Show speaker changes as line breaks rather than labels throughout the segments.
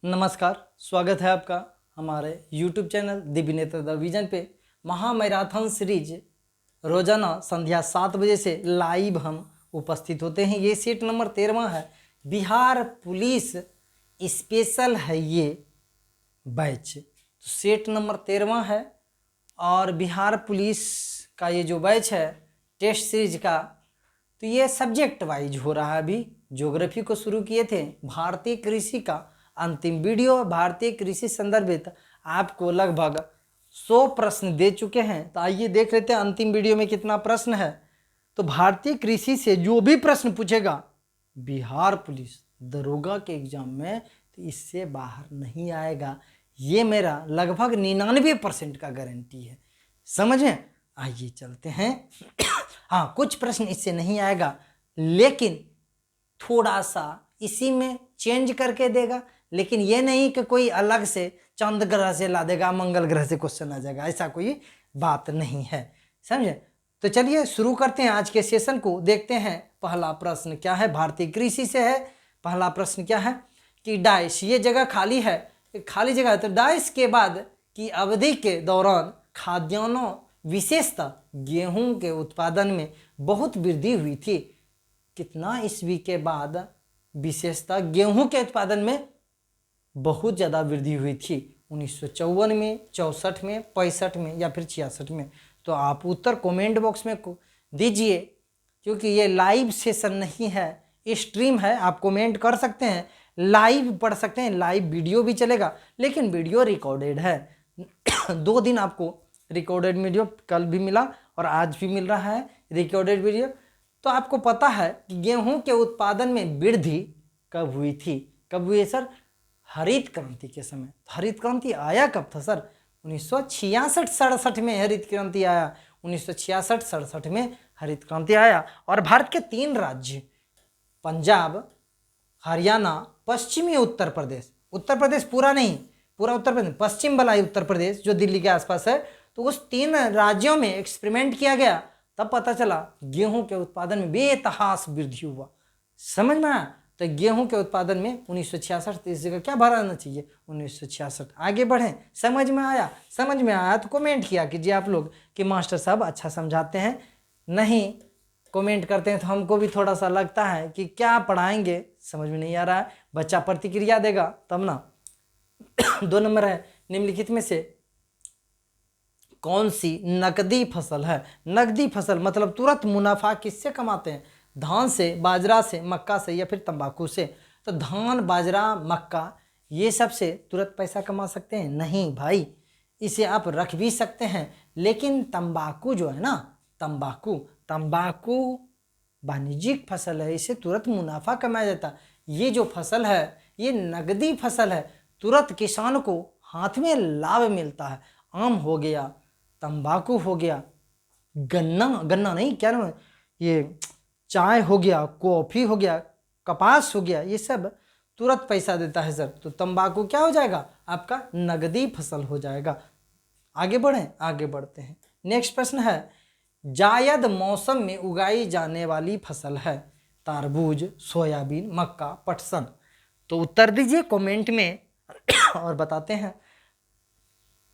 नमस्कार, स्वागत है आपका हमारे YouTube चैनल दिव्य नेत्र द विजन पे। महामैराथन सीरीज रोजाना संध्या 7 बजे से लाइव हम उपस्थित होते हैं। ये सेट नंबर 13वां है। बिहार पुलिस स्पेशल है ये बैच, तो सेट नंबर 13वां है और बिहार पुलिस का ये जो बैच है टेस्ट सीरीज का, तो ये सब्जेक्ट वाइज हो रहा है। अभी ज्योग्राफी को शुरू किए थे, भारतीय कृषि का अंतिम वीडियो भारतीय कृषि संदर्भित आपको लगभग 100 प्रश्न दे चुके हैं। तो आइए देख लेते हैं अंतिम वीडियो में कितना प्रश्न है। तो भारतीय कृषि से जो भी प्रश्न पूछेगा बिहार पुलिस दरोगा के एग्जाम में, तो इससे बाहर नहीं आएगा। ये मेरा लगभग 99% का गारंटी है, समझें। आइए चलते हैं। हाँ, कुछ प्रश्न इससे नहीं आएगा, लेकिन थोड़ा सा इसी में चेंज करके देगा। लेकिन ये नहीं कि कोई अलग से चंद्र ग्रह से ला देगा, मंगल ग्रह से क्वेश्चन आ जाएगा, ऐसा कोई बात नहीं है, समझे। तो चलिए शुरू करते हैं आज के सेशन को। देखते हैं पहला प्रश्न क्या है, भारतीय कृषि से है। पहला प्रश्न क्या है कि डाइस, ये जगह खाली है, खाली जगह है, तो डाइस के बाद की अवधि के दौरान खाद्यान्नों विशेषतः गेहूं के उत्पादन में बहुत वृद्धि हुई थी। कितना ईस्वी के बाद विशेषतः गेहूं के उत्पादन में बहुत ज़्यादा वृद्धि हुई थी? 1954 में, 64 में, 65 में या फिर 66 में? तो आप उत्तर कमेंट बॉक्स में दीजिए, क्योंकि ये लाइव सेशन नहीं है, स्ट्रीम है। आप कमेंट कर सकते हैं, लाइव पढ़ सकते हैं, लाइव वीडियो भी चलेगा, लेकिन वीडियो रिकॉर्डेड है। 2 दिन आपको रिकॉर्डेड वीडियो कल भी मिला और आज भी मिल रहा है रिकॉर्डेड वीडियो। तो आपको पता है कि गेहूं के उत्पादन में वृद्धि कब हुई थी? कब हुई है सर? हरित क्रांति के समय। हरित क्रांति आया कब था सर? 1966-67 में हरित क्रांति आया। 1966-67 में हरित क्रांति आया। और भारत के 3 राज्य पंजाब, हरियाणा, पश्चिमी उत्तर प्रदेश, उत्तर प्रदेश पूरा नहीं, पूरा उत्तर प्रदेश, पश्चिम वाला उत्तर प्रदेश जो दिल्ली के आसपास है, तो उस 3 राज्यों में एक्सपेरिमेंट किया गया। तब पता चला गेहूं के उत्पादन में बेतहास वृद्धि हुआ। समझ में आया? तो गेहूं के उत्पादन में 1966, इस जगह क्या भर आना चाहिए? 1966। आगे बढ़ें। समझ में आया? समझ में आया तो कमेंट किया कीजिए आप लोग कि मास्टर साहब अच्छा समझाते हैं। नहीं कमेंट करते हैं तो हमको भी थोड़ा सा लगता है कि क्या पढ़ाएंगे, समझ में नहीं आ रहा है। बच्चा प्रतिक्रिया देगा तब ना। 2 नंबर है, निम्नलिखित में से कौन सी नकदी फसल है? नकदी फसल मतलब तुरंत मुनाफा किससे कमाते हैं? धान से, बाजरा से, मक्का से या फिर तंबाकू से? तो धान, बाजरा, मक्का ये सब से तुरंत पैसा कमा सकते हैं? नहीं भाई, इसे आप रख भी सकते हैं, लेकिन तंबाकू जो है ना, तंबाकू वाणिज्यिक फसल है, इसे तुरंत मुनाफा कमाया जाता है। ये जो फसल है ये नकदी फसल है, तुरंत किसान को हाथ में लाभ मिलता है। आम हो गया, तंबाकू हो गया, गन्ना नहीं, क्या नाम है, ये चाय हो गया, कॉफ़ी हो गया, कपास हो गया, ये सब तुरंत पैसा देता है सर। तो तंबाकू क्या हो जाएगा? आपका नगदी फसल हो जाएगा। आगे बढ़ें, आगे बढ़ते हैं। नेक्स्ट प्रश्न है, जायद मौसम में उगाई जाने वाली फसल है? तरबूज, सोयाबीन, मक्का, पटसन? तो उत्तर दीजिए कमेंट में और बताते हैं।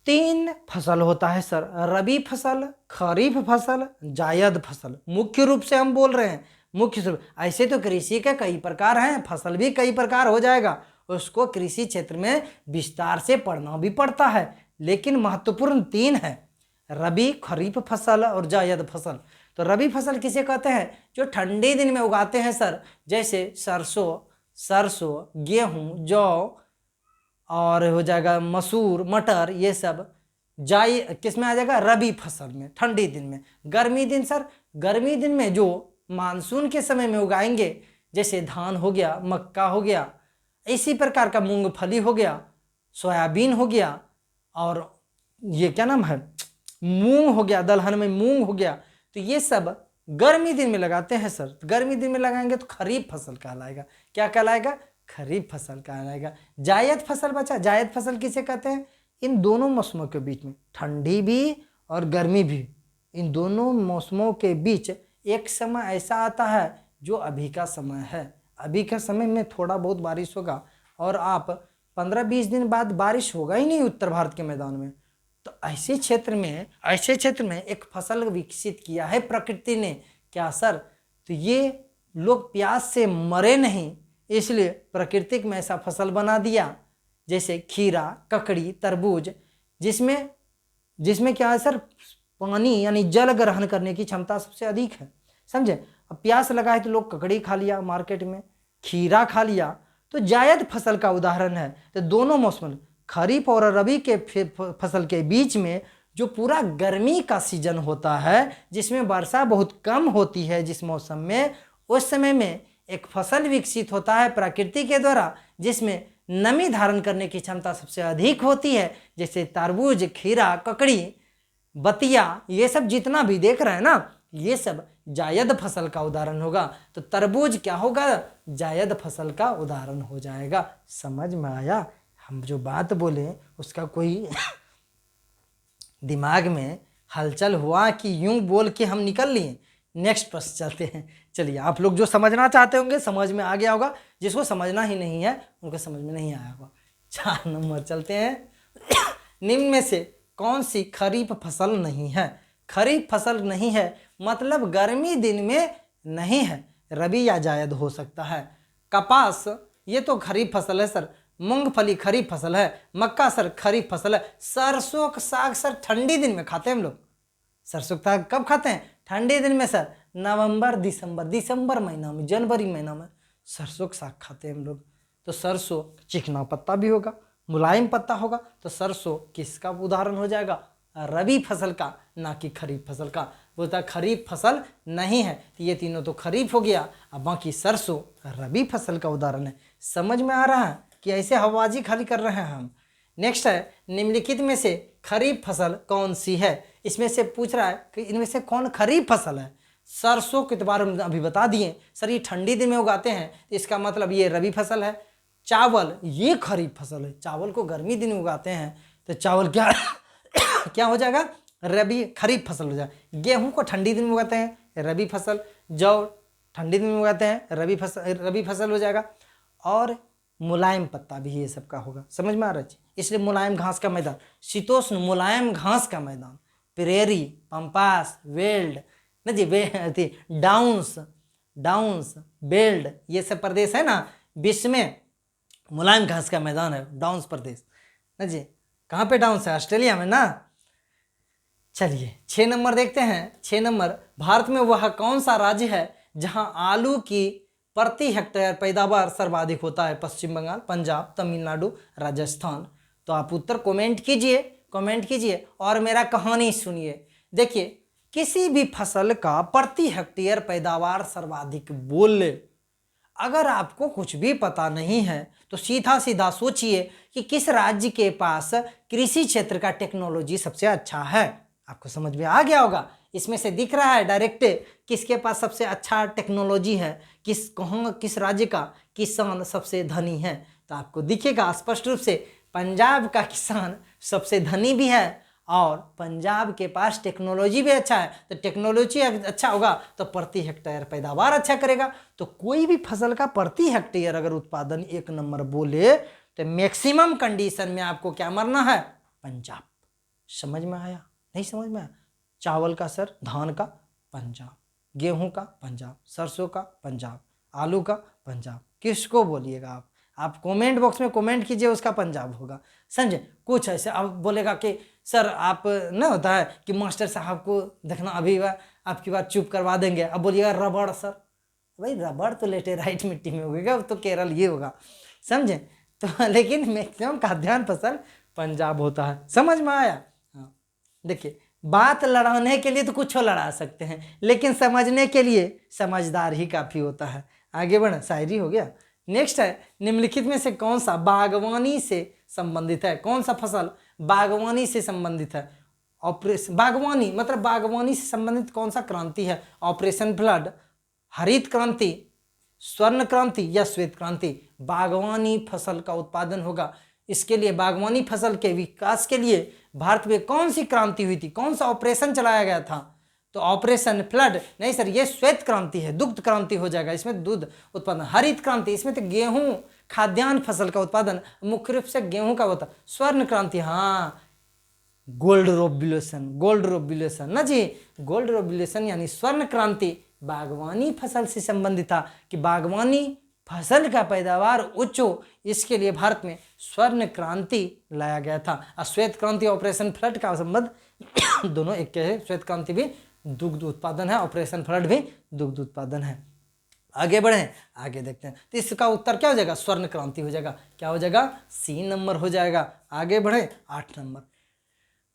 3 फसल होता है सर, रबी फसल, खरीफ फसल, जायद फसल। मुख्य रूप से हम बोल रहे हैं, मुख्य रूप। ऐसे तो कृषि के कई प्रकार हैं, फसल भी कई प्रकार हो जाएगा, उसको कृषि क्षेत्र में विस्तार से पढ़ना भी पड़ता है, लेकिन महत्वपूर्ण 3 है, रबी, खरीफ फसल और जायद फसल। तो रबी फसल किसे कहते हैं? जो ठंडे दिन में उगाते हैं सर, जैसे सरसों, गेहूँ, जौ और हो जाएगा मसूर, मटर, ये सब किस में आ जाएगा? रबी फसल में, ठंडी दिन में। गर्मी दिन सर, गर्मी दिन में जो मानसून के समय में उगाएंगे, जैसे धान हो गया, मक्का हो गया, इसी प्रकार का मूंगफली हो गया, सोयाबीन हो गया, और ये क्या नाम है, मूंग हो गया, दलहन में मूंग हो गया। तो ये सब गर्मी दिन में लगाते हैं सर। गर्मी दिन में लगाएंगे तो खरीफ फसल कहलाएगा। क्या कहलाएगा? खरीफ फसल कहलाएगा। जायद फसल बचा, जायद फसल किसे कहते हैं? इन दोनों मौसमों के बीच में, ठंडी भी और गर्मी भी, इन दोनों मौसमों के बीच एक समय ऐसा आता है जो अभी का समय है। अभी के समय में थोड़ा बहुत बारिश होगा और आप 15-20 दिन बाद बारिश होगा ही नहीं उत्तर भारत के मैदान में। तो ऐसे क्षेत्र में एक फसल विकसित किया है प्रकृति ने। क्या सर? तो ये लोग प्यास से मरे नहीं, इसलिए प्राकृतिक में ऐसा फसल बना दिया, जैसे खीरा, ककड़ी, तरबूज, जिसमें क्या है सर, पानी यानी जल ग्रहण करने की क्षमता सबसे अधिक है। समझे? अब प्यास लगा है तो लोग ककड़ी खा लिया, मार्केट में खीरा खा लिया, तो जायद फसल का उदाहरण है। तो दोनों मौसम, खरीफ और रबी के फसल के बीच में जो पूरा गर्मी का सीजन होता है, जिसमें वर्षा बहुत कम होती है, जिस मौसम में, उस समय में एक फसल विकसित होता है प्रकृति के द्वारा, जिसमें नमी धारण करने की क्षमता सबसे अधिक होती है, जैसे तरबूज, खीरा, ककड़ी, बतिया, ये सब जितना भी देख रहे हैं ना, ये सब जायद फसल का उदाहरण होगा। तो तरबूज क्या होगा? जायद फसल का उदाहरण हो जाएगा। समझ में आया? हम जो बात बोले उसका कोई दिमाग में हलचल हुआ कि यूं बोल के हम निकल लिए? नेक्स्ट प्रश्न चलते हैं। चलिए, आप लोग जो समझना चाहते होंगे समझ में आ गया होगा, जिसको समझना ही नहीं है उनको समझ में नहीं आया होगा। 4 नंबर चलते हैं। निम्न में से कौन सी खरीफ फसल नहीं है? खरीफ फसल नहीं है मतलब गर्मी दिन में नहीं है, रबी या जायद हो सकता है। कपास, ये तो खरीफ फसल है सर। मूंगफली खरीफ फसल है। मक्का सर खरीफ फसल है। सरसों का साग सर ठंडी दिन में खाते हैं हम लोग। सरसों का साग कब खाते हैं? ठंडे दिन में सर, नवंबर दिसंबर महीना में, जनवरी महीना में सरसों का साग खाते हैं हम लोग। तो सरसों चिकना पत्ता भी होगा, मुलायम पत्ता होगा, तो सरसों किसका उदाहरण हो जाएगा? रबी फसल का, ना कि खरीफ फसल का। बोलता खरीफ फसल नहीं है, तो ये तीनों तो खरीफ हो गया, अब बाकी सरसों रबी फसल का उदाहरण है। समझ में आ रहा है कि ऐसे हवाबाजी खाली कर रहे हैं हम। नेक्स्ट है, निम्नलिखित में से खरीफ फसल कौन सी है? इसमें से पूछ रहा है कि इनमें से कौन खरीफ फसल है। सरसों के बारे में अभी बता दिए सर, ये ठंडी दिन में उगाते हैं, तो इसका मतलब ये रबी फसल है। चावल, ये खरीफ फसल है। चावल को गर्मी दिन में उगाते हैं, तो चावल क्या क्या हो जाएगा? रबी खरीफ फसल हो जाएगा। गेहूं को ठंडी दिन में उगाते हैं, रबी फसल। जौ ठंडी दिन में उगाते हैं, रबी फसल हो जाएगा। और मुलायम पत्ता भी ये सब का होगा। समझ में आ रहा है? इसलिए मुलायम घास का मैदान, शीतोष्ण मुलायम घास का मैदान, प्रेरी, पंपास, वेल्ड न जी, डाउन्स, बेल्ट, ये सब प्रदेश है ना विश्व में मुलायम घास का मैदान है, डाउन्स प्रदेश न जी। कहाँ पे डाउन्स है? ऑस्ट्रेलिया में ना। चलिए 6 नंबर देखते हैं। 6 नंबर, भारत में वह कौन सा राज्य है जहां आलू की प्रति हेक्टेयर पैदावार सर्वाधिक होता है? पश्चिम बंगाल, पंजाब, तमिलनाडु, राजस्थान। तो आप उत्तर कमेंट कीजिए और मेरा कहानी सुनिए। देखिए, किसी भी फसल का प्रति हेक्टेयर पैदावार सर्वाधिक बोल ले। अगर आपको कुछ भी पता नहीं है तो सीधा सीधा सोचिए कि किस राज्य के पास कृषि क्षेत्र का टेक्नोलॉजी सबसे अच्छा है। आपको समझ में आ गया होगा। इसमें से दिख रहा है डायरेक्ट किसके पास सबसे अच्छा टेक्नोलॉजी है, किस राज्य का किसान सबसे धनी है। तो आपको दिखेगा स्पष्ट रूप से पंजाब का किसान सबसे धनी भी है और पंजाब के पास टेक्नोलॉजी भी अच्छा है। तो टेक्नोलॉजी अच्छा होगा तो प्रति हेक्टेयर पैदावार अच्छा करेगा। तो कोई भी फसल का प्रति हेक्टेयर अगर उत्पादन 1 नंबर बोले तो मैक्सिमम कंडीशन में आपको क्या मानना है? पंजाब। समझ में आया? नहीं समझ में आया? चावल का सर, धान का पंजाब, गेहूं का पंजाब, सरसों का पंजाब, आलू का पंजाब। किसको बोलिएगा आप कमेंट बॉक्स में कमेंट कीजिए, उसका पंजाब होगा। समझे? कुछ ऐसे अब बोलेगा कि सर आप ना होता है कि मास्टर साहब को देखना अभी आपकी बात चुप करवा देंगे। अब बोलिएगा रबड़ सर, भाई रबड़ तो लेटेराइट मिट्टी में होगा, तो केरल ये होगा। समझे? तो लेकिन मैक्सिमम खाद्यान्न फसल पंजाब होता है। समझ में आया? हाँ, देखिए, बात लड़ाने के लिए तो कुछ लड़ा सकते हैं, लेकिन समझने के लिए समझदार ही काफ़ी होता है। आगे बढ़, शायरी हो गया। नेक्स्ट है, निम्नलिखित में से कौन सा बागवानी से संबंधित है? कौन सा फसल बागवानी से संबंधित है? बागवानी मतलब बागवानी से संबंधित कौन सा क्रांति है? ऑपरेशन फ्लड, हरित क्रांति, स्वर्ण क्रांति या श्वेत क्रांति? बागवानी फसल का उत्पादन होगा। इसके लिए बागवानी फसल के विकास के लिए भारत में कौन सी क्रांति हुई थी? कौन सा ऑपरेशन चलाया गया था? तो ऑपरेशन फ्लड नहीं सर, ये श्वेत क्रांति है, दुग्ध क्रांति हो जाएगा। इसमें दूध उत्पादन। हरित क्रांति, इसमें तो गेहूं खाद्यान्न फसल का उत्पादन मुख्य रूप से गेहूं का होता है। स्वर्ण क्रांति, हाँ, गोल्ड रोबुलेशन ना जी, गोल्ड रोबुलेशन यानी स्वर्ण क्रांति बागवानी फसल से संबंधित था कि बागवानी फसल का पैदावार उच्च हो, इसके लिए भारत में स्वर्ण क्रांति लाया गया था। और श्वेत क्रांति ऑपरेशन फ्लड का संबंध दोनों एक के है। श्वेत क्रांति भी दुग्ध उत्पादन है, ऑपरेशन फ्लड भी दुग्ध उत्पादन है। आगे बढ़े, आगे देखते हैं। तो इसका उत्तर क्या हो जाएगा? स्वर्ण क्रांति हो जाएगा। क्या हो जाएगा? सी नंबर हो जाएगा। आगे बढ़े, 8 नंबर।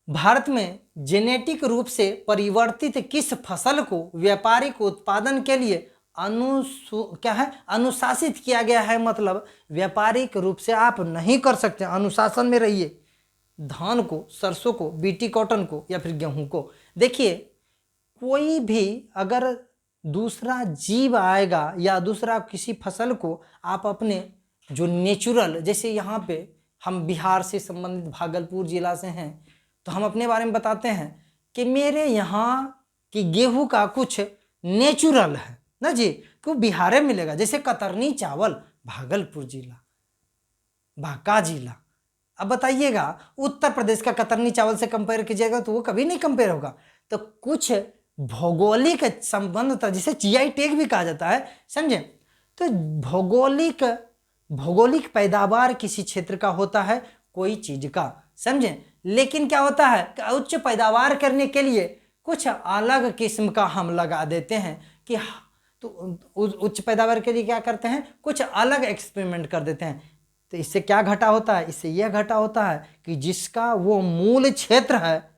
भारत में जेनेटिक रूप से परिवर्तित किस फसल को व्यापारिक उत्पादन के लिए अनुशासित किया गया है? मतलब व्यापारिक रूप से आप नहीं कर सकते, अनुशासन में रहिए। धान को, सरसों को, बीटी कॉटन को या फिर गेहूं को। देखिए, कोई भी अगर दूसरा जीव आएगा या दूसरा किसी फसल को आप अपने जो नेचुरल, जैसे यहाँ पे हम बिहार से संबंधित भागलपुर जिला से हैं, तो हम अपने बारे में बताते हैं कि मेरे यहाँ की गेहूं का कुछ नेचुरल है ना जी, क्यों बिहार में मिलेगा। जैसे कतरनी चावल भागलपुर जिला, बांका जिला। अब बताइएगा, उत्तर प्रदेश का कतरनी चावल से कंपेयर कीजिएगा तो वो कभी नहीं कंपेयर होगा। तो कुछ भौगोलिक संबंध था, जिसे जीआई टैग भी कहा जाता है, समझे। तो भौगोलिक पैदावार किसी क्षेत्र का होता है, कोई चीज का, समझे। लेकिन क्या होता है, उच्च पैदावार करने के लिए कुछ अलग किस्म का हम लगा देते हैं कि तो उच्च पैदावार के लिए क्या करते हैं, कुछ अलग एक्सपेरिमेंट कर देते हैं। तो इससे क्या घटा होता है? इससे यह घटा होता है कि जिसका वो मूल क्षेत्र है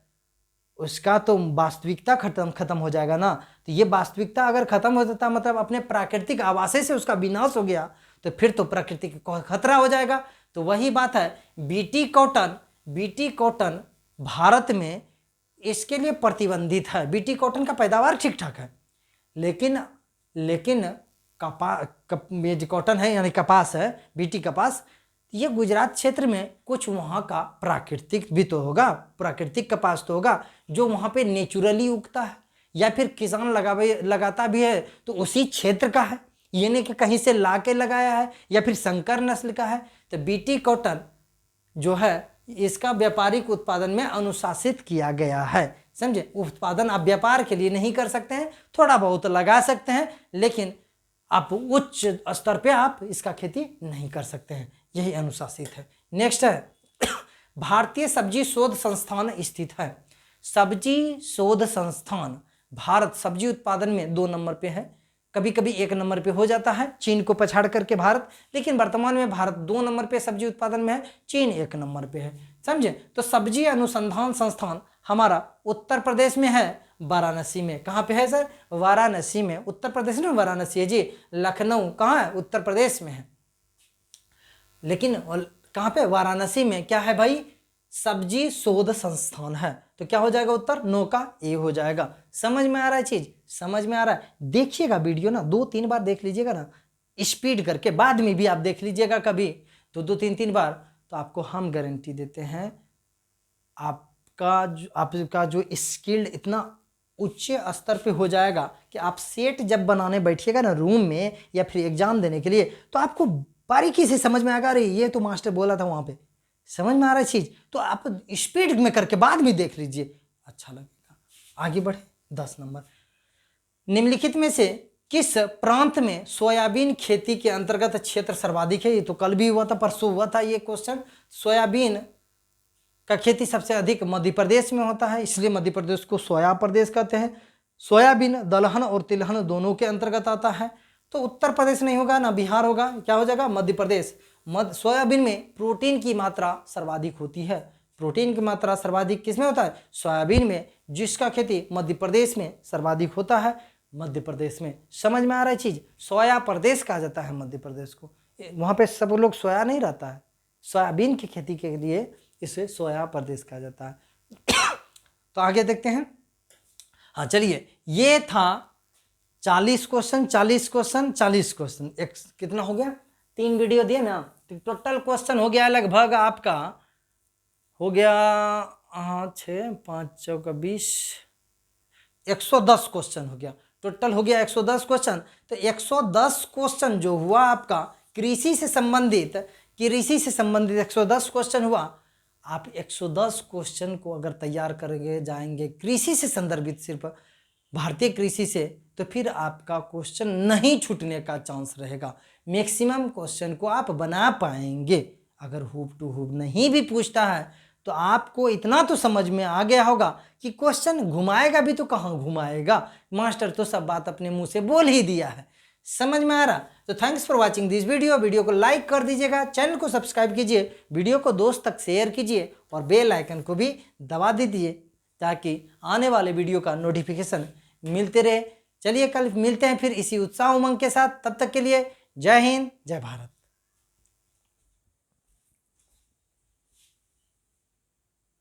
उसका तो वास्तविकता खत्म हो जाएगा ना। तो ये वास्तविकता अगर खत्म हो जाता, मतलब अपने प्राकृतिक आवास से उसका विनाश हो गया, तो फिर तो प्रकृति को खतरा हो जाएगा। तो वही बात है, बीटी कॉटन भारत में इसके लिए प्रतिबंधित है। बीटी कॉटन का पैदावार ठीक ठाक है, लेकिन कॉटन है यानी कपास है, बीटी कपास, ये गुजरात क्षेत्र में कुछ वहाँ का प्राकृतिक भी तो होगा, प्राकृतिक कपास तो होगा जो वहाँ पे नेचुरली उगता है, या फिर किसान लगाता भी है तो उसी क्षेत्र का है, ये नहीं कि कहीं से ला के लगाया है या फिर संकर नस्ल का है। तो बीटी कॉटन जो है इसका व्यापारिक उत्पादन में अनुशासित किया गया है, समझे। उत्पादन आप व्यापार के लिए नहीं कर सकते हैं, थोड़ा बहुत लगा सकते हैं, लेकिन आप उच्च स्तर पे आप इसका खेती नहीं कर सकते हैं, यही अनुशासित है। नेक्स्ट है, भारतीय सब्जी शोध संस्थान स्थित है। सब्जी शोध संस्थान भारत सब्जी उत्पादन में 2 नंबर पे है, कभी कभी 1 नंबर पे हो जाता है, चीन को पछाड़ करके भारत, लेकिन वर्तमान में भारत 2 नंबर पे सब्जी उत्पादन में है, चीन 1 नंबर पे है, समझे। तो सब्जी अनुसंधान संस्थान हमारा उत्तर प्रदेश में है, वाराणसी में। कहाँ पे है सर? वाराणसी में। उत्तर प्रदेश में वाराणसी है जी। लखनऊ कहाँ है? उत्तर प्रदेश में है, लेकिन कहाँ पे? वाराणसी में। क्या है भाई? सब्जी शोध संस्थान है। तो क्या हो जाएगा उत्तर? नो का ए हो जाएगा। समझ में आ रहा है चीज? समझ में आ रहा है? देखिएगा वीडियो ना 2-3 बार देख लीजिएगा ना, स्पीड करके, बाद में भी आप देख लीजिएगा कभी 2-3 बार, तो आपको हम गारंटी देते हैं आपका जो स्किल्ड इतना उच्च स्तर पे हो जाएगा कि आप सेट जब बनाने बैठिएगा ना रूम में या फिर एग्जाम देने के लिए, तो आपको बारीकी से समझ में आएगा, अरे ये तो मास्टर बोला था वहाँ पे, समझ में आ रहा है चीज। तो आप स्पीड में करके बाद में देख लीजिए, अच्छा लगेगा। आगे बढ़े, 10 नंबर। निम्नलिखित में से किस प्रांत में सोयाबीन खेती के अंतर्गत क्षेत्र सर्वाधिक है? ये तो कल भी हुआ था, परसों हुआ था ये क्वेश्चन। सोयाबीन का खेती सबसे अधिक मध्य प्रदेश में होता है, इसलिए मध्य प्रदेश को सोया प्रदेश कहते हैं। सोयाबीन दलहन और तिलहन दोनों के अंतर्गत आता है। तो उत्तर प्रदेश नहीं होगा ना बिहार होगा, क्या हो जाएगा? मध्य प्रदेश। सोयाबीन में प्रोटीन की मात्रा सर्वाधिक होती है। प्रोटीन की मात्रा सर्वाधिक किसमें होता है? सोयाबीन में, जिसका खेती मध्य प्रदेश में सर्वाधिक होता है, मध्य प्रदेश में। समझ में आ रहा है चीज? सोया प्रदेश कहा जाता है मध्य प्रदेश को। वहाँ पे सब लोग सोया नहीं रहता है, सोयाबीन की खेती के लिए इसे सोया प्रदेश कहा जाता है। तो आगे देखते हैं। हाँ चलिए, ये था 40 क्वेश्चन, 40 क्वेश्चन, 40 क्वेश्चन। एक कितना हो गया? 3 वीडियो दिए ना, तो टोटल क्वेश्चन हो गया लगभग आपका, हो गया 6, 5, 4, 20, 110 क्वेश्चन हो गया। टोटल हो गया 110 क्वेश्चन। तो 110 क्वेश्चन जो हुआ आपका कृषि से संबंधित 110 क्वेश्चन हुआ। आप 110 क्वेश्चन को अगर तैयार करके जाएंगे कृषि से संदर्भित, सिर्फ भारतीय कृषि से, तो फिर आपका क्वेश्चन नहीं छूटने का चांस रहेगा। मैक्सिमम क्वेश्चन को आप बना पाएंगे। अगर हुब टू हुब नहीं भी पूछता है तो आपको इतना तो समझ में आ गया होगा कि क्वेश्चन घुमाएगा भी तो कहाँ घुमाएगा, मास्टर तो सब बात अपने मुंह से बोल ही दिया है। समझ में आ रहा? तो thanks for watching this video को लाइक कर दीजिएगा, चैनल को सब्सक्राइब कीजिए, वीडियो को दोस्त तक शेयर कीजिए और बेल आइकन को भी दबा दीजिए ताकि आने वाले वीडियो का नोटिफिकेशन मिलते रहे। चलिए कल मिलते हैं फिर इसी उत्साह उमंग के साथ। तब तक के लिए जय हिंद, जय भारत।